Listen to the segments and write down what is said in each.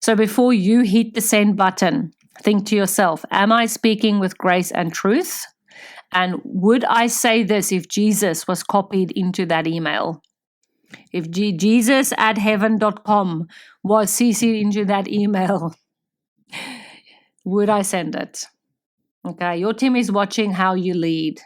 So before you hit the send button, think to yourself, am I speaking with grace and truth? And would I say this if Jesus was copied into that email? If jesus@heaven.com was CC'd into that email, would I send it? Okay, your team is watching how you lead,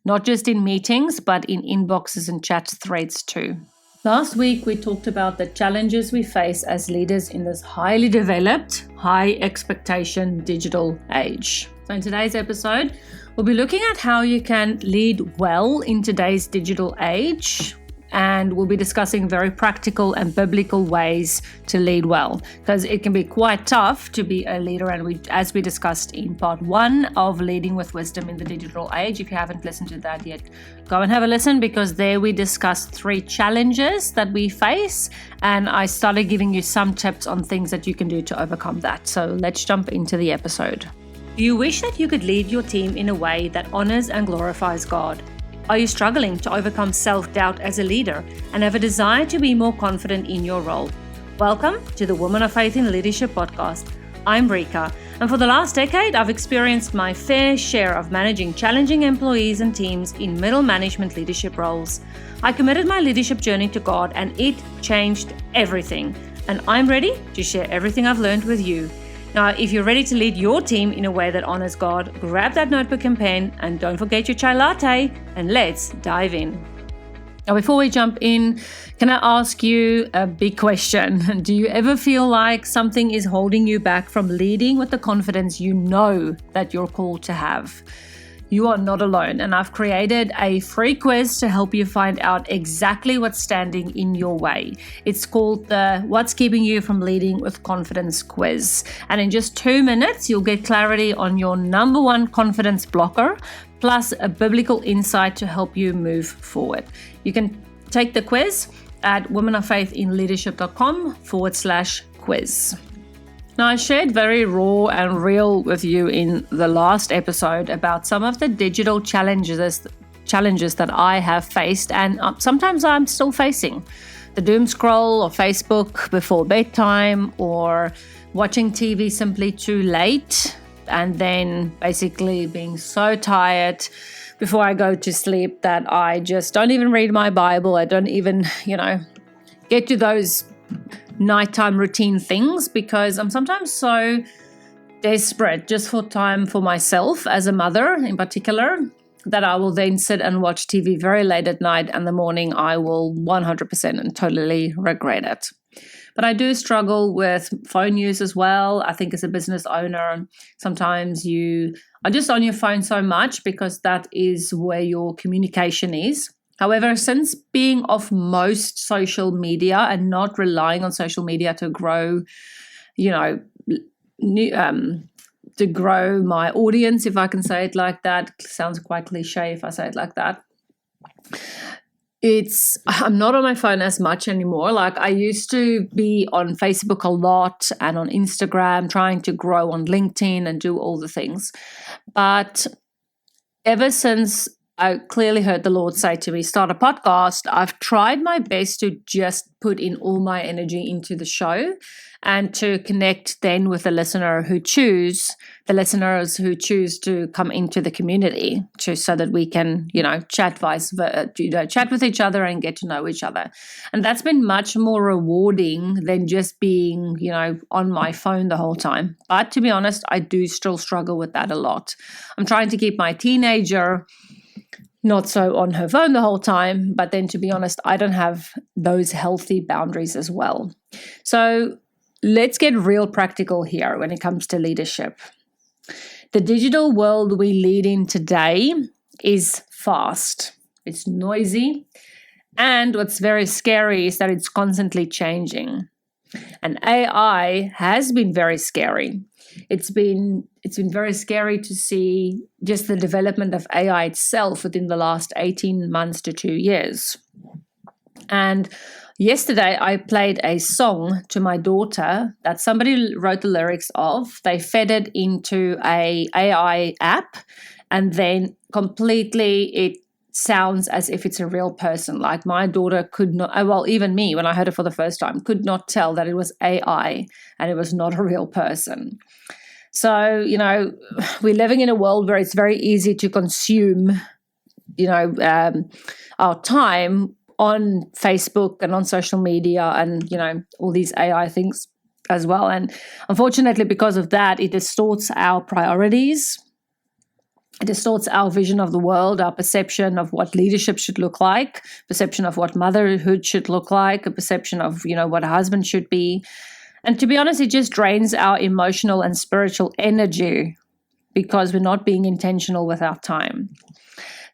not just in meetings, but in inboxes and chat threads too. Last week, we talked about the challenges we face as leaders in this highly developed, high expectation digital age. So in today's episode, we'll be looking at how you can lead well in today's digital age. And we'll be discussing very practical and biblical ways to lead well, because it can be quite tough to be a leader. And as we discussed in part 1 of Leading with Wisdom in the Digital Age, if you haven't listened to that yet, go and have a listen, because there we discussed 3 challenges that we face. And I started giving you some tips on things that you can do to overcome that. So let's jump into the episode. Do you wish that you could lead your team in a way that honors and glorifies God? Are you struggling to overcome self-doubt as a leader and have a desire to be more confident in your role? Welcome to the Women of Faith in Leadership podcast. I'm Rika, and for the last decade, I've experienced my fair share of managing challenging employees and teams in middle management leadership roles. I committed my leadership journey to God, and it changed everything. And I'm ready to share everything I've learned with you. Now, if you're ready to lead your team in a way that honors God, grab that notebook and pen, and don't forget your chai latte, and let's dive in. Now, before we jump in, can I ask you a big question? Do you ever feel like something is holding you back from leading with the confidence you know that you're called to have? You are not alone, and I've created a free quiz to help you find out exactly what's standing in your way. It's called the What's Keeping You from Leading with Confidence quiz. And in just 2 minutes, you'll get clarity on your number 1 confidence blocker, plus a biblical insight to help you move forward. You can take the quiz at womenoffaithinleadership.com/quiz. Now, I shared very raw and real with you in the last episode about some of the digital challenges that I have faced, and sometimes I'm still facing. The doom scroll or Facebook before bedtime, or watching TV simply too late, and then basically being so tired before I go to sleep that I just don't even read my Bible. I don't even, get to those nighttime routine things, because I'm sometimes so desperate just for time for myself as a mother in particular, that I will then sit and watch TV very late at night, and the morning I will 100% and totally regret it. But I do struggle with phone use as well. I think as a business owner, sometimes you are just on your phone so much because that is where your communication is. However, since being off most social media and not relying on social media to grow, to grow my audience, if I can say it like that, sounds quite cliche if I say it like that. I'm not on my phone as much anymore. Like I used to be on Facebook a lot and on Instagram, trying to grow on LinkedIn and do all the things. But ever since I clearly heard the Lord say to me, start a podcast, I've tried my best to just put in all my energy into the show and to connect then with the listeners who choose to come into the community, so that we can, chat chat with each other and get to know each other. And that's been much more rewarding than just being, on my phone the whole time. But to be honest, I do still struggle with that a lot. I'm trying to keep my teenager not so on her phone the whole time, but then to be honest, I don't have those healthy boundaries as well. So let's get real practical here when it comes to leadership. The digital world we lead in today is fast, it's noisy, and what's very scary is that it's constantly changing. And AI has been very scary. It's been very scary to see just the development of AI itself within the last 18 months to 2 years. And yesterday I played a song to my daughter that somebody wrote the lyrics of. They fed it into a AI app, and then completely it sounds as if it's a real person. Like my daughter could not, well, even me, when I heard it for the first time, could not tell that it was AI and it was not a real person. So, we're living in a world where it's very easy to consume, our time on Facebook and on social media and, all these AI things as well. And unfortunately, because of that, it distorts our priorities. It distorts our vision of the world, our perception of what leadership should look like, perception of what motherhood should look like, a perception of, what a husband should be. And to be honest, it just drains our emotional and spiritual energy because we're not being intentional with our time.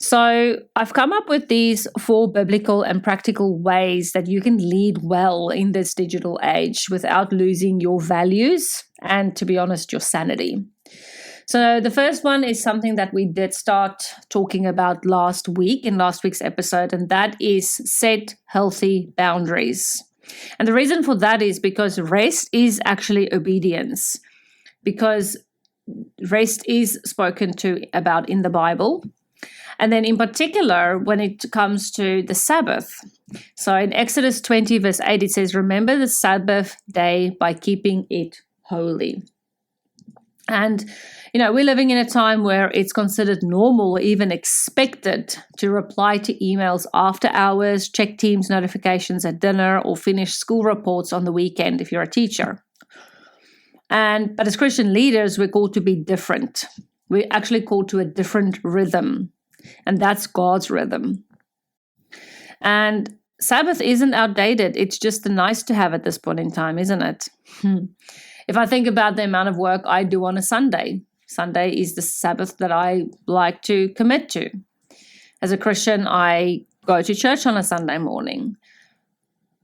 So I've come up with these 4 biblical and practical ways that you can lead well in this digital age without losing your values and, to be honest, your sanity. So the first one is something that we did start talking about last week in last week's episode, and that is set healthy boundaries. And the reason for that is because rest is actually obedience, because rest is spoken to about in the Bible. And then in particular, when it comes to the Sabbath. So in Exodus 20, verse 8, it says, "Remember the Sabbath day by keeping it holy." And, we're living in a time where it's considered normal or even expected to reply to emails after hours, check Teams notifications at dinner, or finish school reports on the weekend if you're a teacher. But as Christian leaders, we're called to be different. We're actually called to a different rhythm, and that's God's rhythm. And Sabbath isn't outdated. It's just a nice to have at this point in time, isn't it? If I think about the amount of work I do on a Sunday is the Sabbath that I like to commit to. As a Christian, I go to church on a Sunday morning,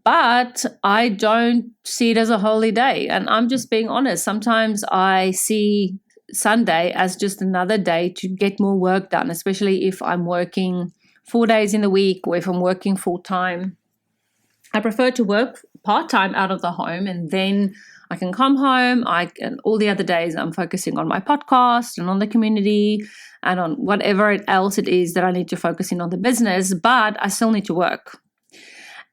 but I don't see it as a holy day. And I'm just being honest. Sometimes I see Sunday as just another day to get more work done, especially if I'm working 4 days in a week or if I'm working full time. I prefer to work part-time out of the home, and then I can come home. And all the other days I'm focusing on my podcast and on the community and on whatever else it is that I need to focus in on the business, but I still need to work.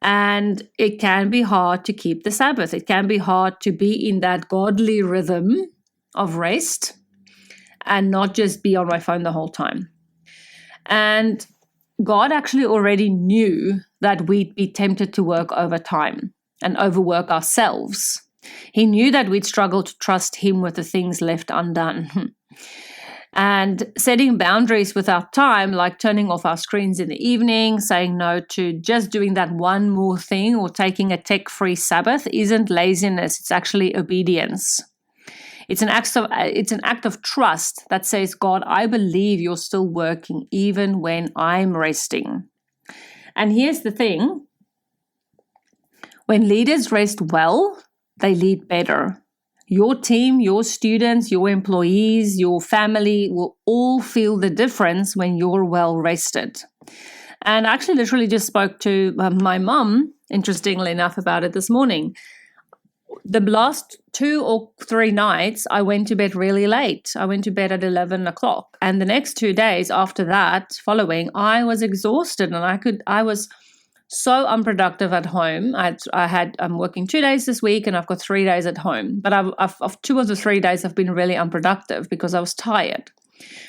And it can be hard to keep the Sabbath. It can be hard to be in that godly rhythm of rest and not just be on my phone the whole time. And God actually already knew that we'd be tempted to work overtime and overwork ourselves. He knew that we'd struggle to trust Him with the things left undone. And setting boundaries with our time, like turning off our screens in the evening, saying no to just doing that one more thing or taking a tech-free Sabbath, isn't laziness. It's actually obedience. It's an act of trust that says, God, I believe you're still working even when I'm resting. And here's the thing. When leaders rest well, they lead better. Your team, your students, your employees, your family will all feel the difference when you're well rested. And I actually literally just spoke to my mum, interestingly enough, about it this morning. The last 2 or 3 nights, I went to bed really late. I went to bed at 11 o'clock. And the next 2 days after that, following, I was exhausted and I was so unproductive at home. I'm working 2 days this week and I've got 3 days at home. But of 2 of the 3 days, I've been really unproductive because I was tired.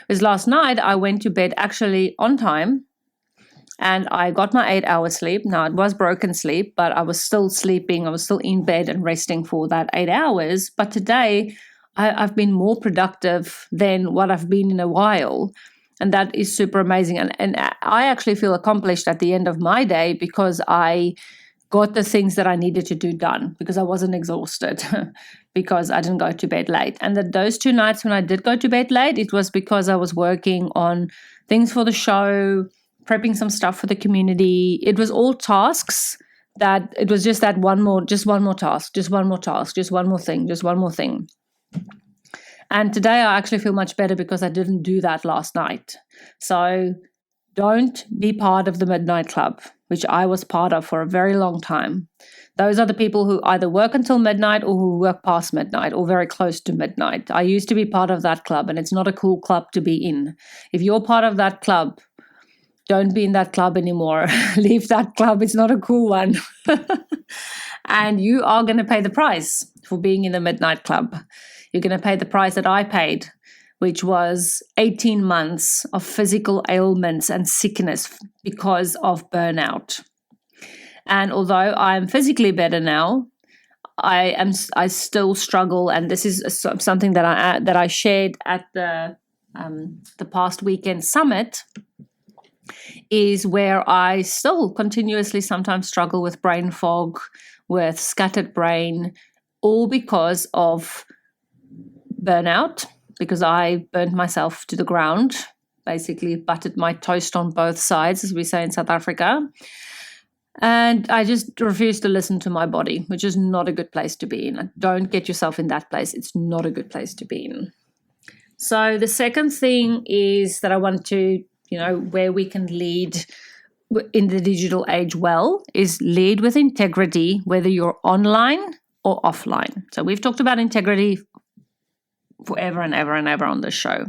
Because last night, I went to bed actually on time and I got my 8 hours sleep. Now, it was broken sleep, but I was still sleeping. I was still in bed and resting for that 8 hours. But today, I've been more productive than what I've been in a while. And that is super amazing. And I actually feel accomplished at the end of my day because I got the things that I needed to do done because I wasn't exhausted because I didn't go to bed late. And those 2 nights when I did go to bed late, it was because I was working on things for the show, prepping some stuff for the community. It was all tasks that it was just one more task, just one more thing. And today I actually feel much better because I didn't do that last night. So don't be part of the midnight club, which I was part of for a very long time. Those are the people who either work until midnight or who work past midnight or very close to midnight. I used to be part of that club and it's not a cool club to be in. If you're part of that club, don't be in that club anymore. Leave that club. It's not a cool one. And you are going to pay the price for being in the midnight club. You're going to pay the price that I paid, which was 18 months of physical ailments and sickness because of burnout. And although I'm physically better now, I still struggle, and this is something that I shared at the past weekend summit, is where I still continuously sometimes struggle with brain fog, with scattered brain, all because of burnout, because I burnt myself to the ground, basically buttered my toast on both sides, as we say in South Africa. And I just refuse to listen to my body, which is not a good place to be in. Don't get yourself in that place. It's not a good place to be in. So the second thing is that I want to, where we can lead in the digital age well, is lead with integrity, whether you're online or offline. So we've talked about integrity forever and ever and ever on this show.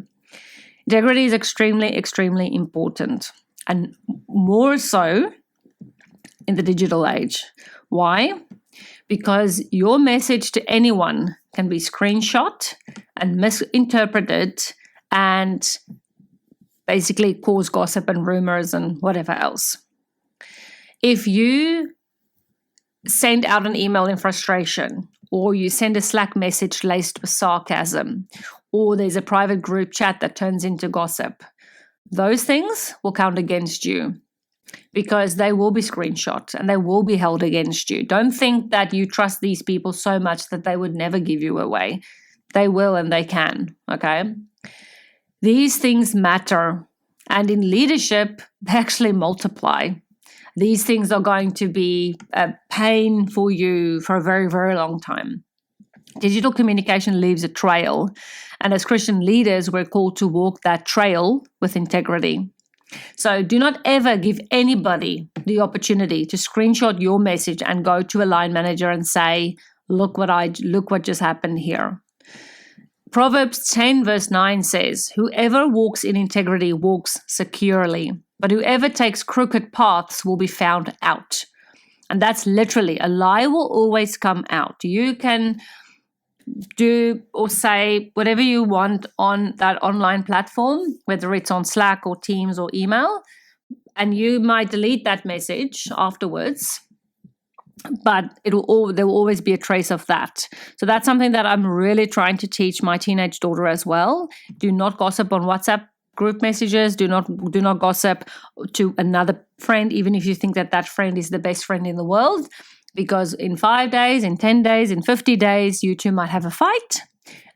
Integrity is extremely, extremely important, and more so in the digital age. Why? Because your message to anyone can be screenshot and misinterpreted and basically cause gossip and rumors and whatever else. If you send out an email in frustration, or you send a Slack message laced with sarcasm, or there's a private group chat that turns into gossip, those things will count against you, because they will be screenshot and they will be held against you. Don't think that you trust these people so much that they would never give you away. They will, and they can, okay? These things matter, and in leadership, they actually multiply. These things are going to be a pain for you for a very, very long time. Digital communication leaves a trail, and as Christian leaders, we're called to walk that trail with integrity. So do not ever give anybody the opportunity to screenshot your message and go to a line manager and say, look what just happened here. Proverbs 10 verse 9 says, whoever walks in integrity walks securely, but whoever takes crooked paths will be found out. And that's literally, a lie will always come out. You can do or say whatever you want on that online platform, whether it's on Slack or Teams or email, and you might delete that message afterwards, but there will always be a trace of that. So that's something that I'm really trying to teach my teenage daughter as well. Do not gossip on WhatsApp group messages. Do not gossip to another friend, even if you think that friend is the best friend in the world. Because in 5 days, in 10 days, in 50 days, you two might have a fight,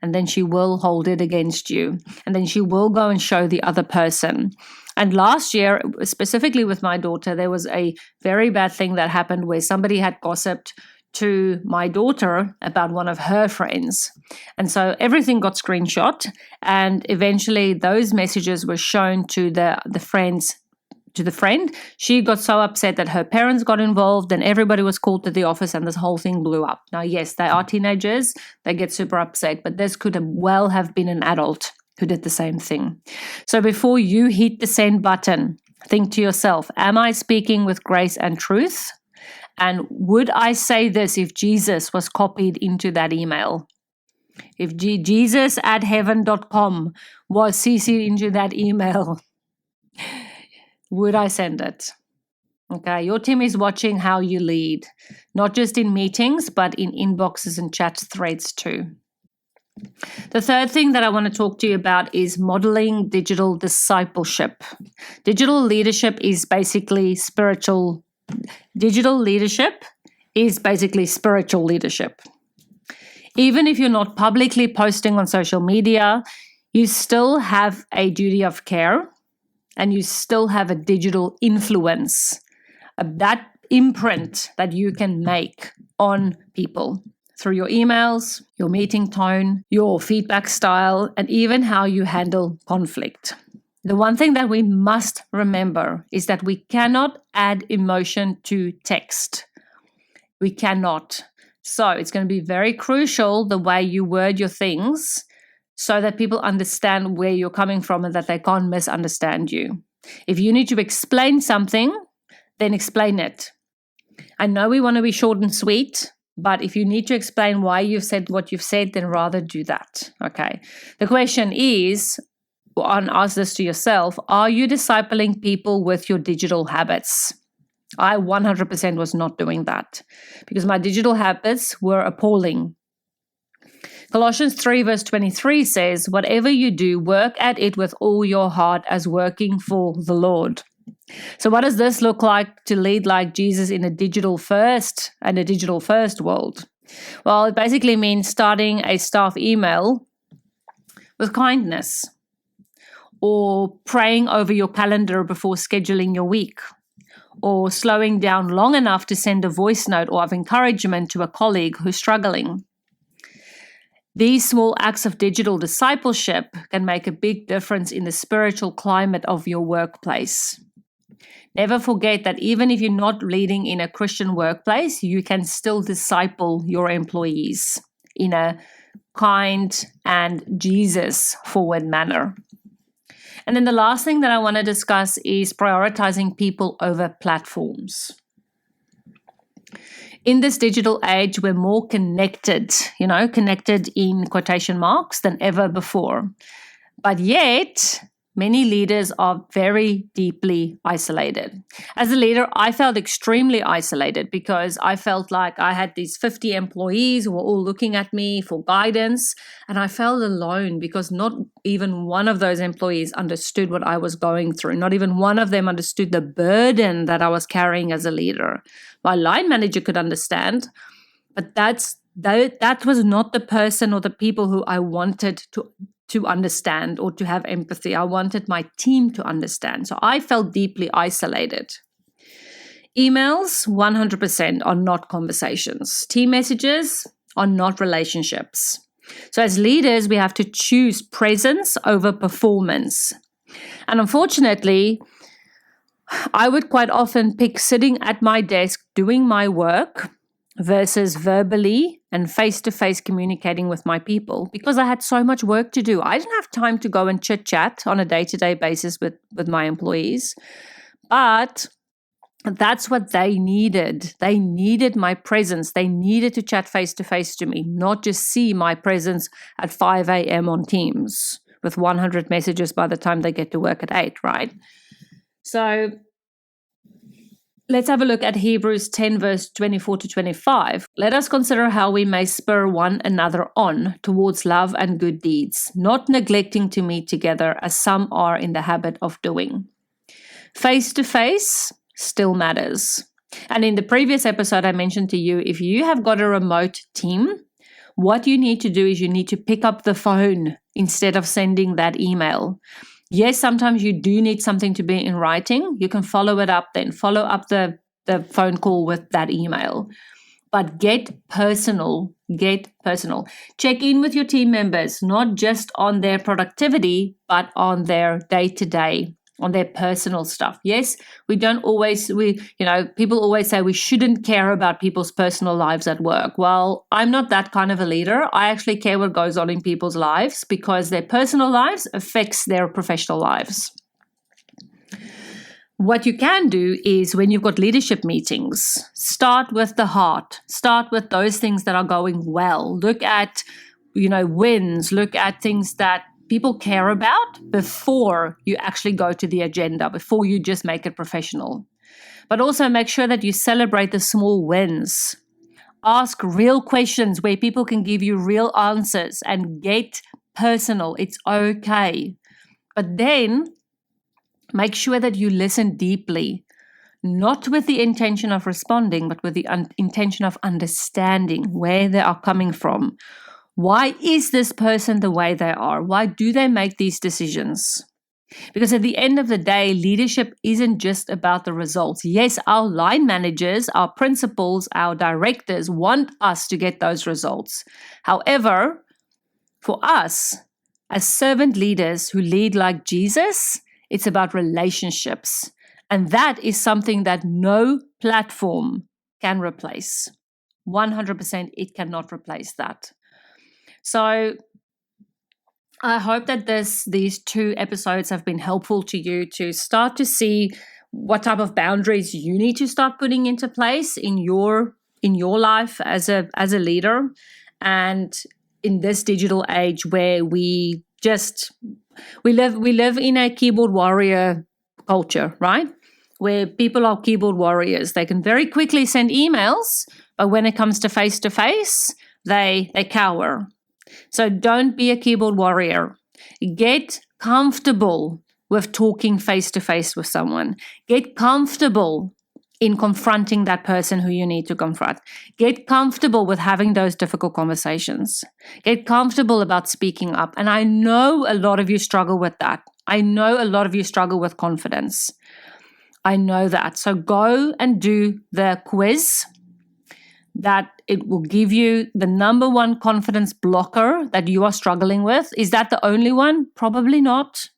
and then she will hold it against you. And then she will go and show the other person. And last year, specifically with my daughter, there was a very bad thing that happened where somebody had gossiped to my daughter about one of her friends. And so everything got screenshot, and eventually those messages were shown to the friends. To the friend, she got so upset that her parents got involved and everybody was called to the office, and this whole thing blew up. Now, yes, they are teenagers. They get super upset, but this could have been an adult who did the same thing. So before you hit the send button, think to yourself, am I speaking with grace and truth? And would I say this if Jesus was copied into that email? If Jesus@heaven.com was CC'd into that email, would I send it? Okay, your team is watching how you lead, not just in meetings, but in inboxes and chat threads too. The third thing that I want to talk to you about is modeling digital discipleship. Digital leadership is basically spiritual. Digital leadership is basically spiritual leadership. Even if you're not publicly posting on social media, you still have a duty of care. And you still have a digital influence, that imprint that you can make on people through your emails, your meeting tone, your feedback style, and even how you handle conflict. The one thing that we must remember is that we cannot add emotion to text. We cannot. So it's going to be very crucial the way you word your things, so that people understand where you're coming from and that they can't misunderstand you. If you need to explain something, then explain it. I know we want to be short and sweet, but if you need to explain why you've said what you've said, then rather do that. Okay. The question is, and ask this to yourself, are you discipling people with your digital habits? I 100% was not doing that because my digital habits were appalling. Colossians 3 verse 23 says, whatever you do, work at it with all your heart as working for the Lord. So what does this look like to lead like Jesus in a digital first world? Well, it basically means starting a staff email with kindness, or praying over your calendar before scheduling your week, or slowing down long enough to send a voice note or of encouragement to a colleague who's struggling. These small acts of digital discipleship can make a big difference in the spiritual climate of your workplace. Never forget that even if you're not leading in a Christian workplace, you can still disciple your employees in a kind and Jesus-forward manner. And then the last thing that I want to discuss is prioritizing people over platforms. In this digital age, we're more connected in quotation marks than ever before. But yet, many leaders are very deeply isolated. As a leader, I felt extremely isolated because I felt like I had these 50 employees who were all looking at me for guidance, and I felt alone because not even one of those employees understood what I was going through. Not even one of them understood the burden that I was carrying as a leader. My line manager could understand, but that was not the person or the people who I wanted to understand or to have empathy. I wanted my team to understand. So I felt deeply isolated. Emails, 100% are not conversations. Team messages are not relationships. So as leaders, we have to choose presence over performance. And unfortunately, I would quite often pick sitting at my desk doing my work versus verbally and face-to-face communicating with my people because I had so much work to do. I didn't have time to go and chit-chat on a day-to-day basis with my employees. But that's what they needed. They needed my presence. They needed to chat face-to-face to me, not just see my presence at 5 a.m. on Teams with 100 messages by the time they get to work at 8, right? So let's have a look at Hebrews 10 verse 24 to 25. Let us consider how we may spur one another on towards love and good deeds, not neglecting to meet together as some are in the habit of doing. Face to face still matters. And in the previous episode, I mentioned to you, if you have got a remote team, what you need to do is you need to pick up the phone instead of sending that email. Yes, sometimes you do need something to be in writing. You can follow it up then. Follow up the phone call with that email. But get personal. Get personal. Check in with your team members, not just on their productivity, but on their day-to-day, on their personal stuff. Yes, people always say we shouldn't care about people's personal lives at work. Well, I'm not that kind of a leader. I actually care what goes on in people's lives because their personal lives affects their professional lives. What you can do is when you've got leadership meetings, start with the heart. Start with those things that are going well. Look at, wins. Look at things that people care about before you actually go to the agenda, before you just make it professional. But also make sure that you celebrate the small wins. Ask real questions where people can give you real answers and get personal. It's okay. But then make sure that you listen deeply, not with the intention of responding, but with the intention of understanding where they are coming from. Why is this person the way they are? Why do they make these decisions? Because at the end of the day, leadership isn't just about the results. Yes, our line managers, our principals, our directors want us to get those results. However, for us, as servant leaders who lead like Jesus, it's about relationships. And that is something that no platform can replace. 100% it cannot replace that. So I hope that these 2 episodes have been helpful to you to start to see what type of boundaries you need to start putting into place in your life as a leader, and in this digital age where we live in a keyboard warrior culture, right? Where people are keyboard warriors. They can very quickly send emails, but when it comes to face, they cower. So don't be a keyboard warrior. Get comfortable with talking face to face with someone. Get comfortable in confronting that person who you need to confront. Get comfortable with having those difficult conversations. Get comfortable about speaking up. And I know a lot of you struggle with that. I know a lot of you struggle with confidence. I know that. So go and do the quiz. That it will give you the number 1 confidence blocker that you are struggling with. Is that the only one? Probably not.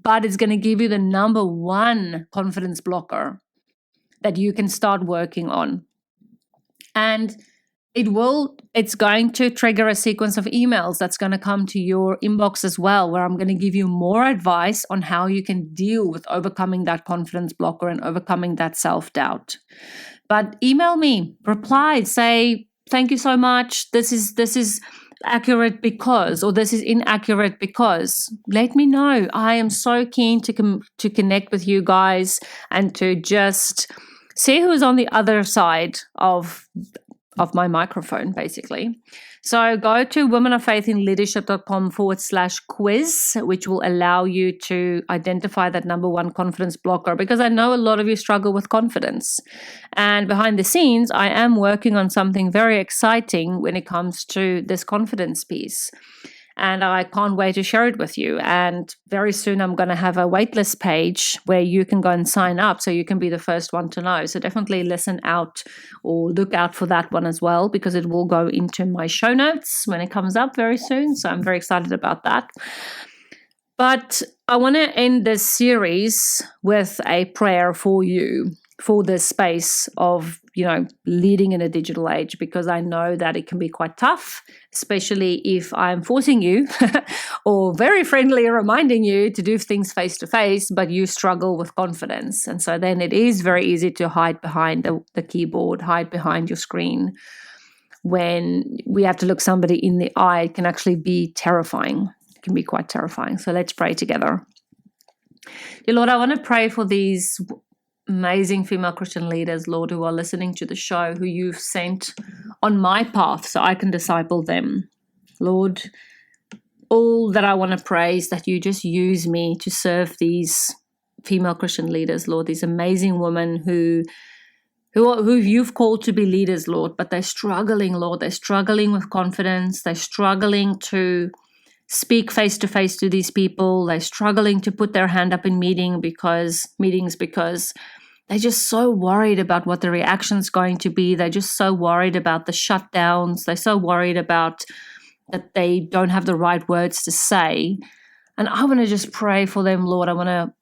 But it's going to give you the number 1 confidence blocker that you can start working on. And it's going to trigger a sequence of emails that's going to come to your inbox as well, where I'm going to give you more advice on how you can deal with overcoming that confidence blocker and overcoming that self-doubt. But email me, reply, say, thank you so much. This is accurate because, or this is inaccurate because. Let me know. I am so keen to connect with you guys and to just see who's on the other side of my microphone, basically. So go to womenoffaithinleadership.com/quiz, which will allow you to identify that number 1 confidence blocker, because I know a lot of you struggle with confidence. And behind the scenes, I am working on something very exciting when it comes to this confidence piece. And I can't wait to share it with you. And very soon I'm going to have a waitlist page where you can go and sign up so you can be the first one to know. So definitely listen out or look out for that one as well, because it will go into my show notes when it comes up very soon. So I'm very excited about that. But I want to end this series with a prayer for you for this space of, leading in a digital age, because I know that it can be quite tough, especially if I'm forcing you or very friendly reminding you to do things face to face, but you struggle with confidence. And so then it is very easy to hide behind the keyboard, hide behind your screen. When we have to look somebody in the eye, it can actually be terrifying. It can be quite terrifying. So let's pray together. Dear Lord, I want to pray for these amazing female Christian leaders, Lord, who are listening to the show, who you've sent on my path so I can disciple them. Lord, all that I want to pray is that you just use me to serve these female Christian leaders, Lord, these amazing women who you've called to be leaders, Lord, but they're struggling, Lord. They're struggling with confidence. They're struggling to speak face to face to these people. They're struggling to put their hand up in meetings because they're just so worried about what the reaction's going to be. They're just so worried about the shutdowns. They're so worried about that they don't have the right words to say. And I want to just pray for them, Lord. I want to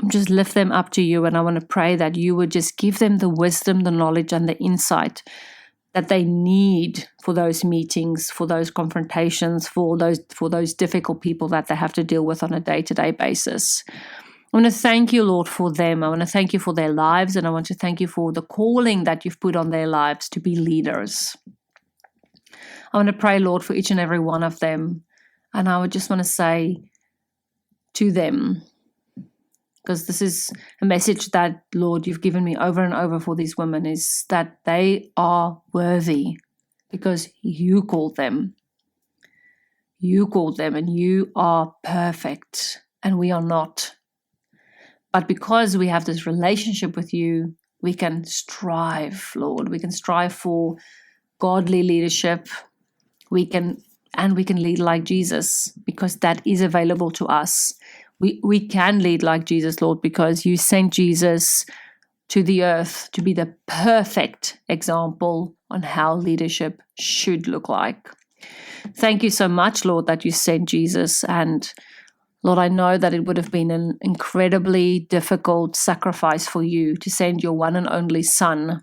just lift them up to you, and I want to pray that you would just give them the wisdom, the knowledge, and the insight that they need for those meetings, for those confrontations, for those difficult people that they have to deal with on a day-to-day basis. I want to thank you, Lord, for them. I want to thank you for their lives, and I want to thank you for the calling that you've put on their lives to be leaders. I want to pray, Lord, for each and every one of them, and I would just want to say to them, because this is a message that, Lord, you've given me over and over for these women, is that they are worthy because you called them. You called them, and you are perfect, and we are not. But because we have this relationship with you, we can strive, Lord. We can strive for godly leadership. We can lead like Jesus, because that is available to us. We can lead like Jesus, Lord, because you sent Jesus to the earth to be the perfect example on how leadership should look like. Thank you so much, Lord, that you sent Jesus. And Lord, I know that it would have been an incredibly difficult sacrifice for you to send your one and only Son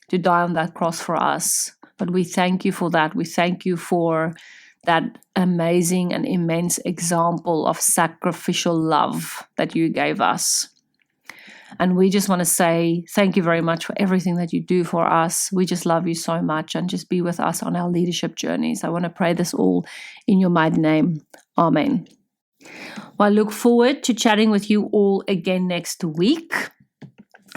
to die on that cross for us. But we thank you for that. We thank you for that amazing and immense example of sacrificial love that you gave us. And we just want to say thank you very much for everything that you do for us. We just love you so much, and just be with us on our leadership journeys. I want to pray this all in your mighty name. Amen. Well, I look forward to chatting with you all again next week.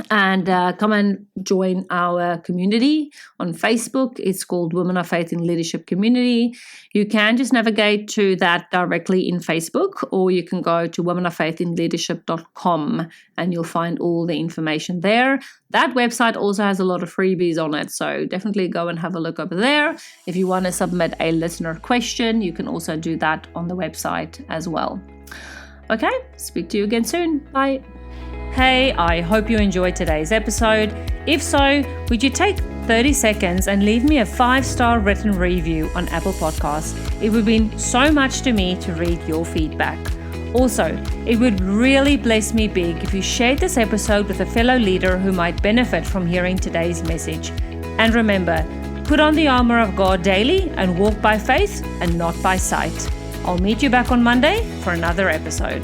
And come and join our community on Facebook. It's called Women of Faith in Leadership Community. You can just navigate to that directly in Facebook, or you can go to womenoffaithinleadership.com and you'll find all the information there. That website also has a lot of freebies on it, so definitely go and have a look over there. If you want to submit a listener question, you can also do that on the website as well. Okay, speak to you again soon. Bye. Hey, I hope you enjoyed today's episode. If so, would you take 30 seconds and leave me a 5-star written review on Apple Podcasts? It would mean so much to me to read your feedback. Also, it would really bless me big if you shared this episode with a fellow leader who might benefit from hearing today's message. And remember, put on the armor of God daily and walk by faith and not by sight. I'll meet you back on Monday for another episode.